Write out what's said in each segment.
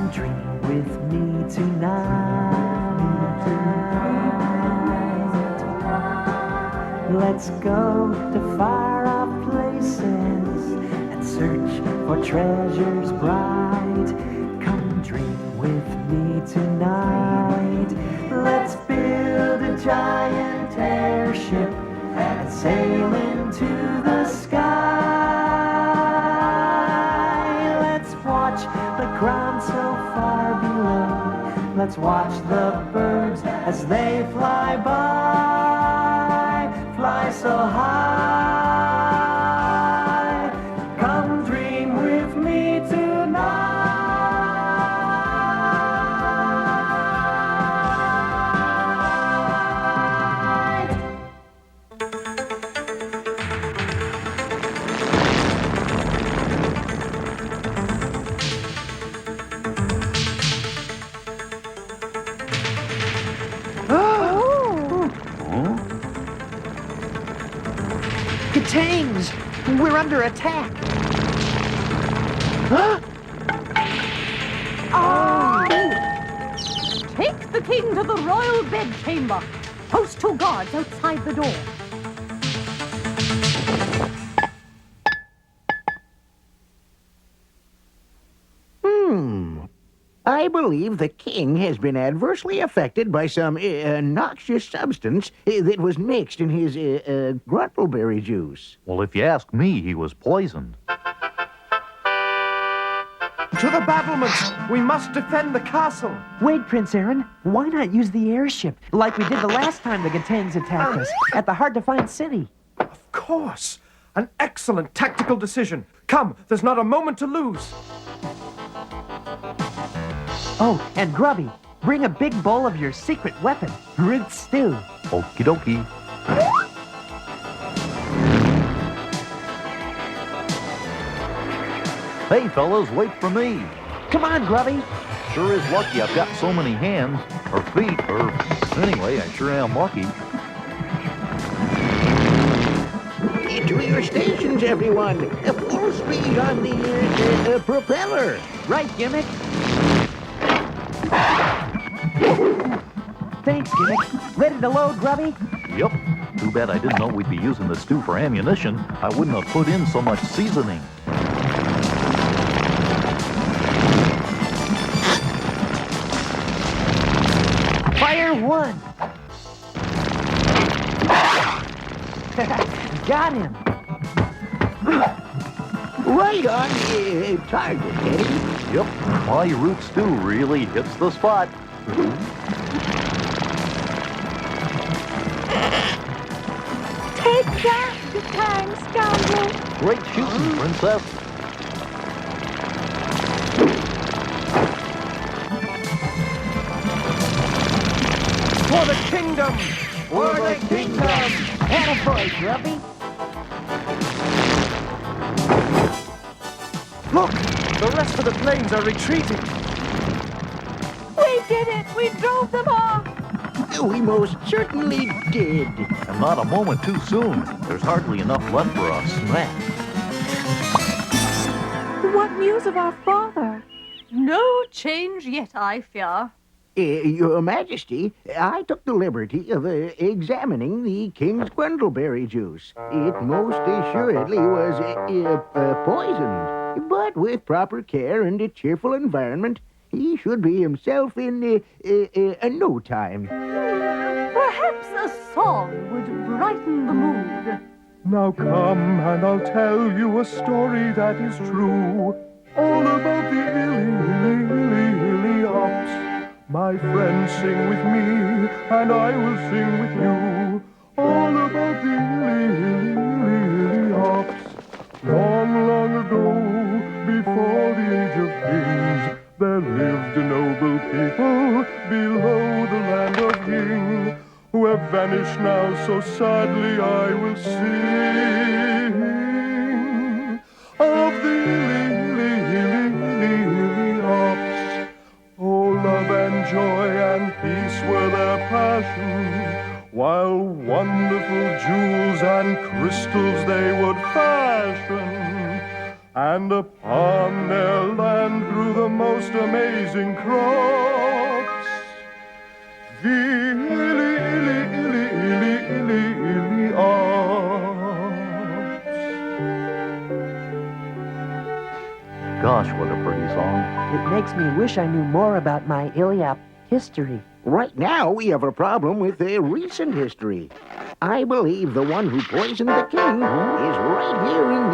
Come dream with me tonight. Let's go to far-off places and search for treasures bright. Come dream with me tonight. Let's build a giant airship and sail into the sky. Let's watch the ground so far below. Let's watch the birds as they fly by, fly so high. Come dream with me tonight. Tangs! We're under attack! Huh? Oh! Take the king to the royal bedchamber. Post 2 guards outside the door. I believe the king has been adversely affected by some noxious substance that was mixed in his gruntleberry juice. Well, if you ask me, he was poisoned. To the battlements! We must defend the castle! Wait, Prince Aaron. Why not use the airship, like we did the last time the Gatangs attacked us, at the hard-to-find city? Of course! An excellent tactical decision. Come, there's not a moment to lose. Oh, and Grubby, bring a big bowl of your secret weapon, root stew. Okie dokie. Hey, fellas, wait for me. Come on, Grubby. Sure is lucky I've got so many hands, or feet, or... Anyway, I sure am lucky. To your stations, everyone. Full speed on the propeller. Right, Gimmick. Thanks, Gimmick. Ready to load, Grubby? Yep. Too bad I didn't know we'd be using the stew for ammunition. I wouldn't have put in so much seasoning. Fire 1. Got him. Right on target, Eddie. Yep. My root stew really hits the spot. Take that, Gatang scoundrel. Great shooting, Princess. For the kingdom! For the kingdom! Attaboy, Grubby. Look! The rest of the planes are retreating. We did it! We drove them off! We most certainly did. And not a moment too soon. There's hardly enough left for a snack. What news of our father? No change yet, I fear. Your Majesty, I took the liberty of examining the king's grundleberry juice. It most assuredly was poisoned, but with proper care and a cheerful environment, he should be himself in no time. Perhaps a song would brighten the mood. Now come and I'll tell you a story that is true, all about the Illiops. My friends, sing with me, and I will sing with you, all about the Illiops. Long, long ago, before the age of kings, there lived a noble people below the land of Hing, who have vanished now so sadly I will sing of the Illiops. Oh, love and joy and peace were their passion, while wonderful jewels and crystals they would fashion. and upon their land grew the most amazing crops. The Illiops. Gosh, what a pretty song. It makes me wish I knew more about my Illiop history. Right now, we have a problem with their recent history. I believe the one who poisoned the king is right here in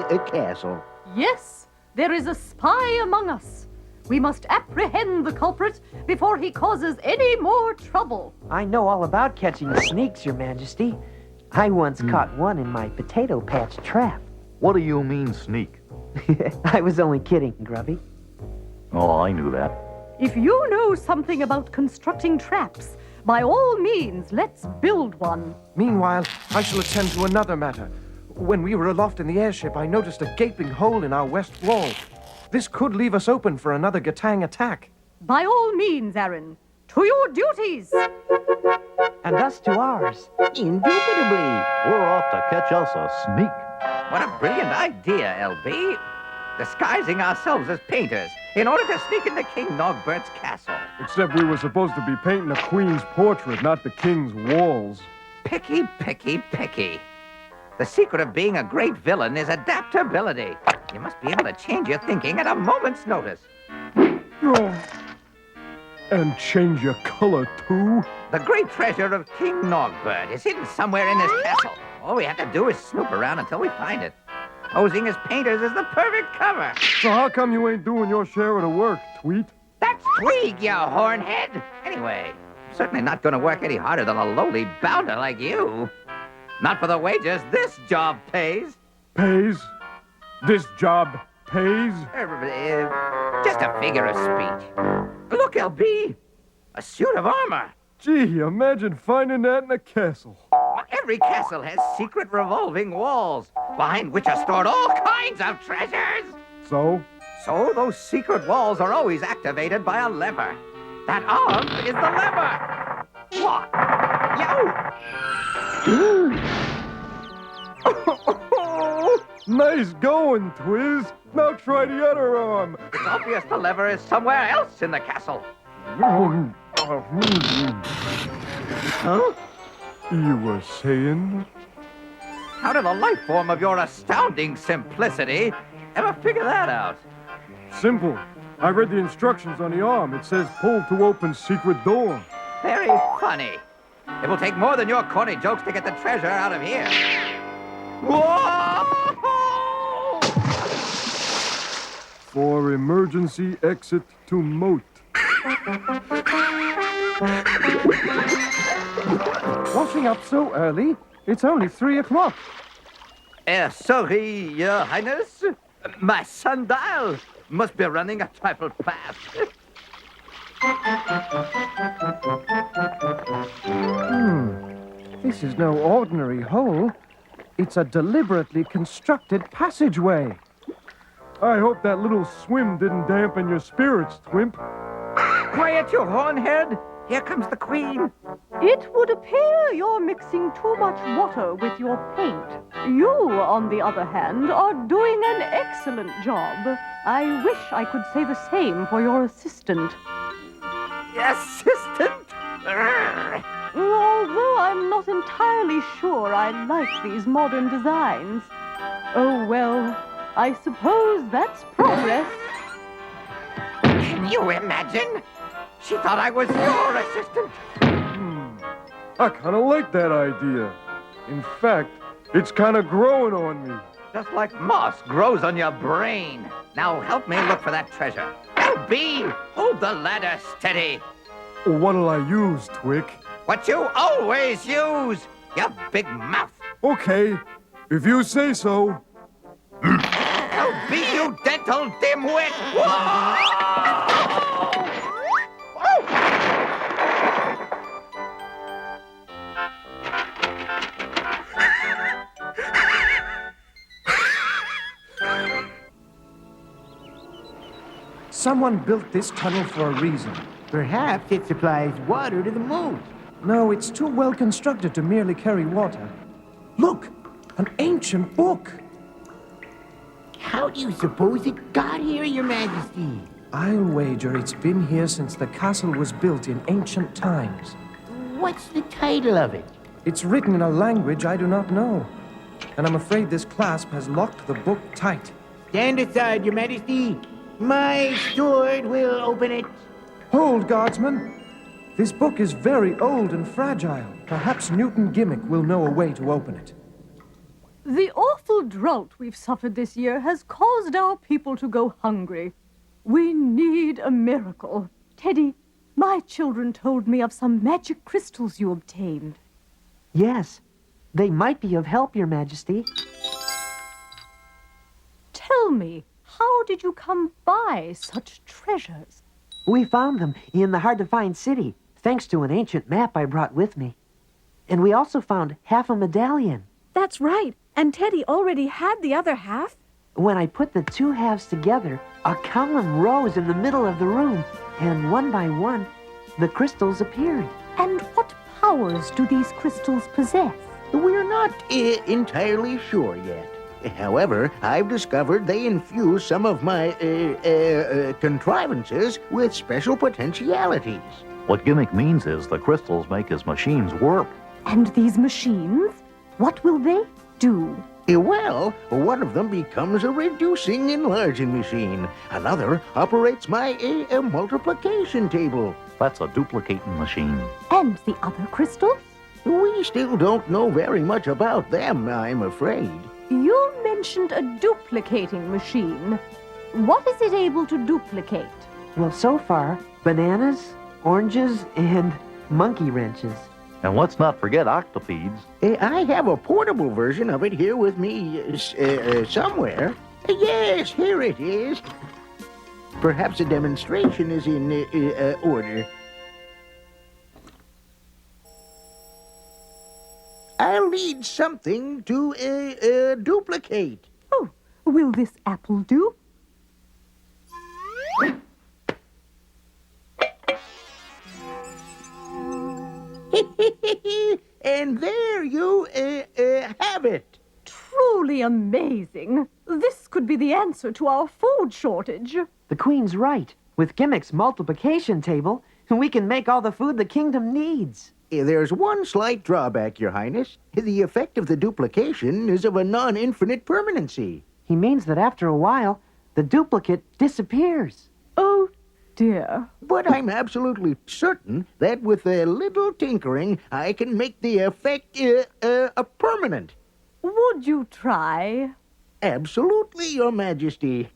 the castle. Yes, there is a spy among us. We must apprehend the culprit before he causes any more trouble. I know all about catching sneaks, Your Majesty. I once caught one in my potato patch trap. What do you mean, sneak? I was only kidding, Grubby. Oh, I knew that. If you know something about constructing traps, by all means, let's build one. Meanwhile, I shall attend to another matter. When we were aloft in the airship, I noticed a gaping hole in our west wall. This could leave us open for another Gatang attack. By all means, Aaron, to your duties. And us to ours. Indubitably. We're off to catch us a sneak. What a brilliant idea, LB. Disguising ourselves as painters in order to sneak into King Nogbert's castle. Except we were supposed to be painting the queen's portrait, not the king's walls. Picky, picky, picky. The secret of being a great villain is adaptability. You must be able to change your thinking at a moment's notice. Oh. And change your color, too? The great treasure of King Nogbert is hidden somewhere in this castle. All we have to do is snoop around until we find it. Posing as painters is the perfect cover. So how come you ain't doing your share of the work, Tweet? That's Tweeg, you hornhead. Anyway, I'm certainly not going to work any harder than a lowly bounder like you. Not for the wages. This job pays. Pays? This job pays? Just a figure of speech. Look, LB. A suit of armor. Gee, imagine finding that in a castle. Every castle has secret revolving walls, behind which are stored all kinds of treasures. So? So those secret walls are always activated by a lever. That arm is the lever. What? Yo! Nice going, Twiz. Now try the other arm. It's obvious the lever is somewhere else in the castle. Huh? You were saying? How did a life form of your astounding simplicity ever figure that out? Simple. I read the instructions on the arm. It says pull to open secret door. Very funny. It will take more than your corny jokes to get the treasure out of here. Whoa! For emergency exit to moat. Washing up so early? It's only 3 o'clock. Sorry, Your Highness. My sundial must be running a trifle fast. This is no ordinary hole. It's a deliberately constructed passageway. I hope that little swim didn't dampen your spirits, Twimp. Quiet, you hornhead. Here comes the queen. It would appear you're mixing too much water with your paint. You, on the other hand, are doing an excellent job. I wish I could say the same for your assistant. Assistant? Although I'm not entirely sure I like these modern designs. Oh, well, I suppose that's progress. Can you imagine? She thought I was your assistant. I kind of like that idea. In fact, it's kind of growing on me. Just like moss grows on your brain. Now help me look for that treasure. LB, hold the ladder steady. What'll I use, Twick? What you always use, you big mouth. Okay, if you say so. LB, you dental dimwit. Whoa! Someone built this tunnel for a reason. Perhaps it supplies water to the moat. No, it's too well constructed to merely carry water. Look, an ancient book. How do you suppose it got here, Your Majesty? I'll wager it's been here since the castle was built in ancient times. What's the title of it? It's written in a language I do not know. And I'm afraid this clasp has locked the book tight. Stand aside, Your Majesty. My sword will open it. Hold, guardsman. This book is very old and fragile. Perhaps Newton Gimmick will know a way to open it. The awful drought we've suffered this year has caused our people to go hungry. We need a miracle. Teddy, my children told me of some magic crystals you obtained. Yes, they might be of help, Your Majesty. Tell me, how did you come by such treasures? We found them in the hard-to-find city, thanks to an ancient map I brought with me. And we also found half a medallion. That's right. And Teddy already had the other half. When I put the two halves together, a column rose in the middle of the room, and one by one, the crystals appeared. And what powers do these crystals possess? We're not entirely sure yet. However, I've discovered they infuse some of my contrivances with special potentialities. What Gimmick means is the crystals make his machines work. And these machines, what will they do? Well, one of them becomes a reducing enlarging machine. Another operates my multiplication table. That's a duplicating machine. And the other crystals? We still don't know very much about them, I'm afraid. You mentioned a duplicating machine. What is it able to duplicate? Well, so far, bananas, oranges, and monkey wrenches. And let's not forget octopedes. I have a portable version of it here with me somewhere. Yes, here it is. Perhaps a demonstration is in order. I'll need something to duplicate. Oh, will this apple do? And there you have it. Truly amazing. This could be the answer to our food shortage. The Queen's right. With Gimmick's multiplication table, we can make all the food the kingdom needs. There's one slight drawback, Your Highness. The effect of the duplication is of a non-infinite permanency. He means that after a while, the duplicate disappears. Oh, dear. But I'm absolutely certain that with a little tinkering, I can make the effect a permanent. Would you try? Absolutely, Your Majesty.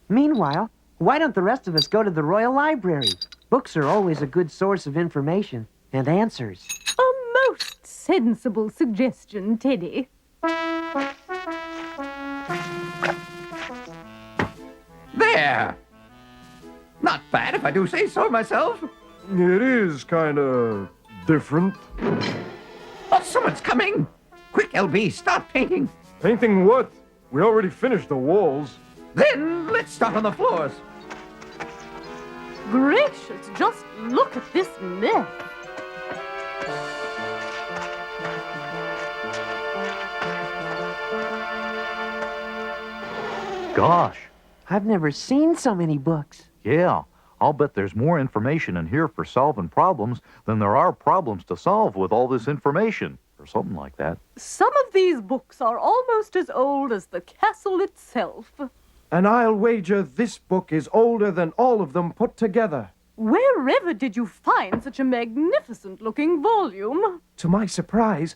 Meanwhile, why don't the rest of us go to the Royal Library? Books are always a good source of information and answers. A most sensible suggestion, Teddy. There! Not bad if I do say so myself. It is kind of different. Oh, someone's coming! Quick, LB, stop painting. Painting what? We already finished the walls. Then let's start on the floors. Gracious, just look at this mess. Gosh, I've never seen so many books. yeah. I'll bet there's more information in here for solving problems than there are problems to solve with all this information, or something like that. Some of these books are almost as old as the castle itself. And I'll wager this book is older than all of them put together. Wherever did you find such a magnificent-looking volume? To my surprise,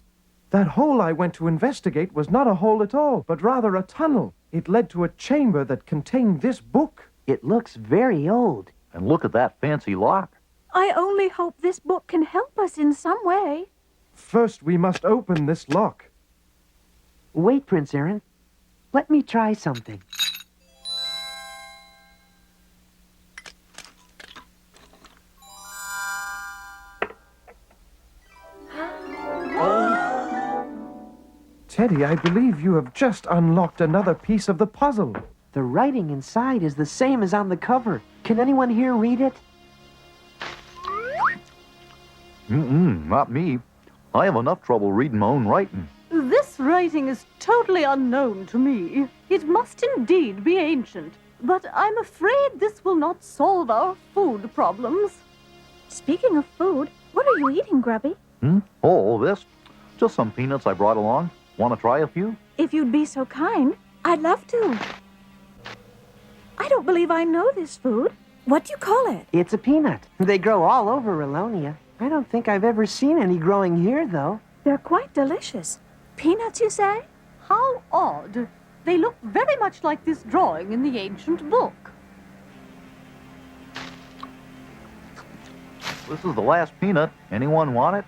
that hole I went to investigate was not a hole at all, but rather a tunnel. It led to a chamber that contained this book. It looks very old. And look at that fancy lock. I only hope this book can help us in some way. First, we must open this lock. Wait, Prince Aaron. Let me try something. Teddy, I believe you have just unlocked another piece of the puzzle. The writing inside is the same as on the cover. Can anyone here read it? Not me. I have enough trouble reading my own writing. This This writing is totally unknown to me. It must indeed be ancient, but I'm afraid this will not solve our food problems. Speaking of food, what are you eating, Grubby? Oh, this? Just some peanuts I brought along. Want to try a few? If you'd be so kind, I'd love to. I don't believe I know this food. What do you call it? It's a peanut. They grow all over Relonia. I don't think I've ever seen any growing here, though. They're quite delicious. Peanuts, you say? How odd. They look very much like this drawing in the ancient book. This is the last peanut. Anyone want it?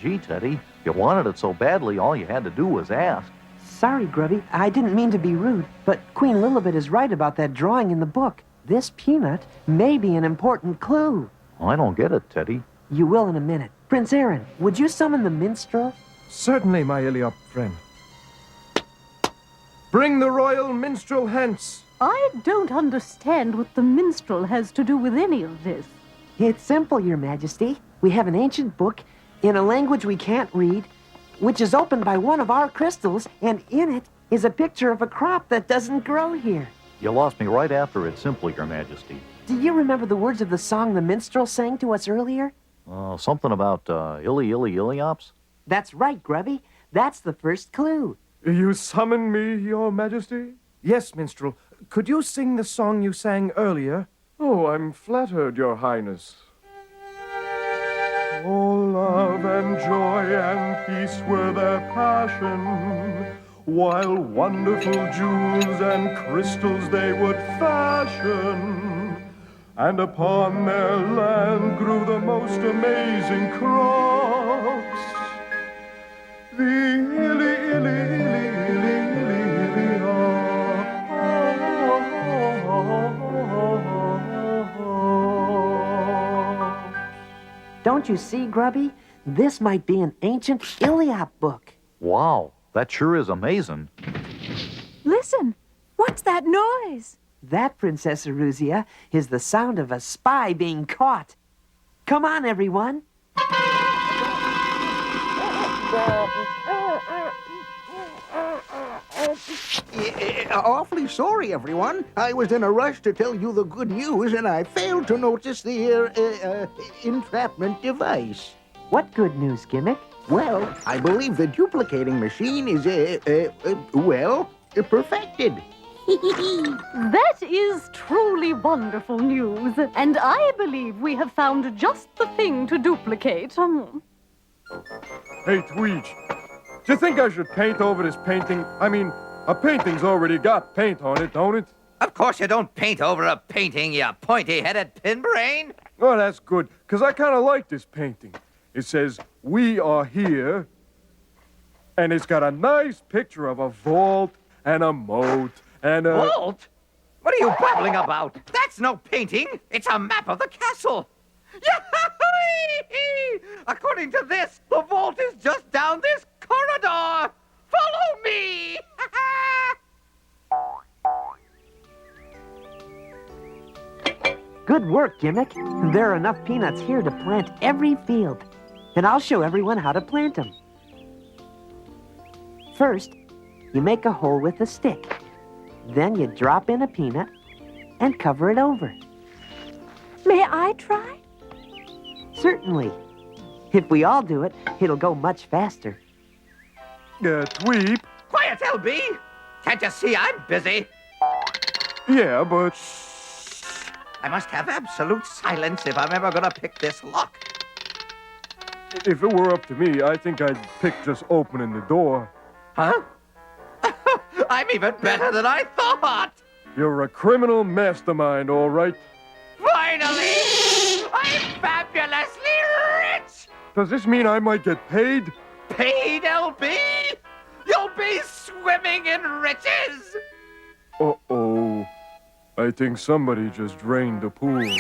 Gee, Teddy, if you wanted it so badly, all you had to do was ask. Sorry, Grubby. I didn't mean to be rude, but Queen Lilibet is right about that drawing in the book. This peanut may be an important clue. I don't get it, Teddy. You will in a minute. Prince Aaron, would you summon the minstrel? Certainly, my Illiop friend. Bring the royal minstrel hence. I don't understand what the minstrel has to do with any of this. It's simple, Your Majesty. We have an ancient book in a language we can't read, which is opened by one of our crystals, and in it is a picture of a crop that doesn't grow here. You lost me right after it's simple, Your Majesty. Do you remember the words of the song the minstrel sang to us earlier? Something about Illiops? That's right, Grubby. That's the first clue. You summon me, Your Majesty? Yes, minstrel. Could you sing the song you sang earlier? Oh, I'm flattered, Your Highness. Oh, love and joy and peace were their passion, while wonderful jewels and crystals they would fashion. And upon their land grew the most amazing crops. The Don't you see, Grubby? This might be an ancient Illiop book. Wow, that sure is amazing. Listen, what's that noise? That, Princess Eruzia, is the sound of a spy being caught. Come on, everyone. Awfully sorry, everyone. I was in a rush to tell you the good news, and I failed to notice the entrapment device. What good news, Gimmick? Well, I believe the duplicating machine is, perfected. That is truly wonderful news, and I believe we have found just the thing to duplicate. Hey, Tweege, do you think I should paint over this painting? I mean, a painting's already got paint on it, don't it? Of course you don't paint over a painting, you pointy-headed pinbrain. Oh, that's good, because I kind of like this painting. It says, "We are here," and it's got a nice picture of a vault and a moat and a... Vault? What are you babbling about? That's no painting. It's a map of the castle. Yahoo! According to this, the vault is just down this corridor. Follow me! Good work, Gimmick. There are enough peanuts here to plant every field. And I'll show everyone how to plant them. First, you make a hole with a stick. Then you drop in a peanut and cover it over. May I try? Certainly. If we all do it, it'll go much faster. Tweep. Quiet, LB! Can't you see I'm busy? Yeah, but... I must have absolute silence if I'm ever gonna pick this lock. If it were up to me, I think I'd pick just opening the door. Huh? I'm even better than I thought! You're a criminal mastermind, all right. Finally! I'm fabulously rich! Does this mean I might get paid? Paid, LB? You'll be swimming in riches! Uh-oh. I think somebody just drained the pool.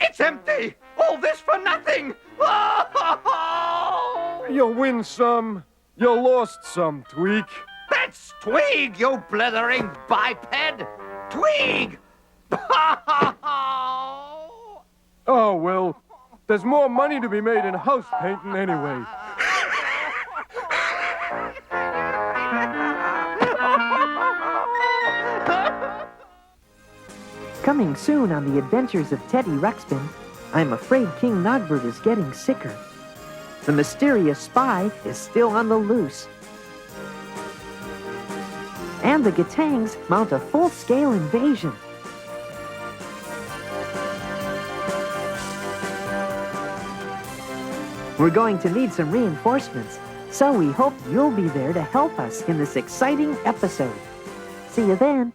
It's empty! All this for nothing! Oh! You win some, you lost some, Tweak. That's Tweeg, you blithering biped! Tweeg! Oh, Oh, well, there's more money to be made in house painting anyway. Coming soon on the adventures of Teddy Ruxpin, I'm afraid King Nogbert is getting sicker. The mysterious spy is still on the loose. And the Gatangs mount a full-scale invasion. We're going to need some reinforcements, so we hope you'll be there to help us in this exciting episode. See you then.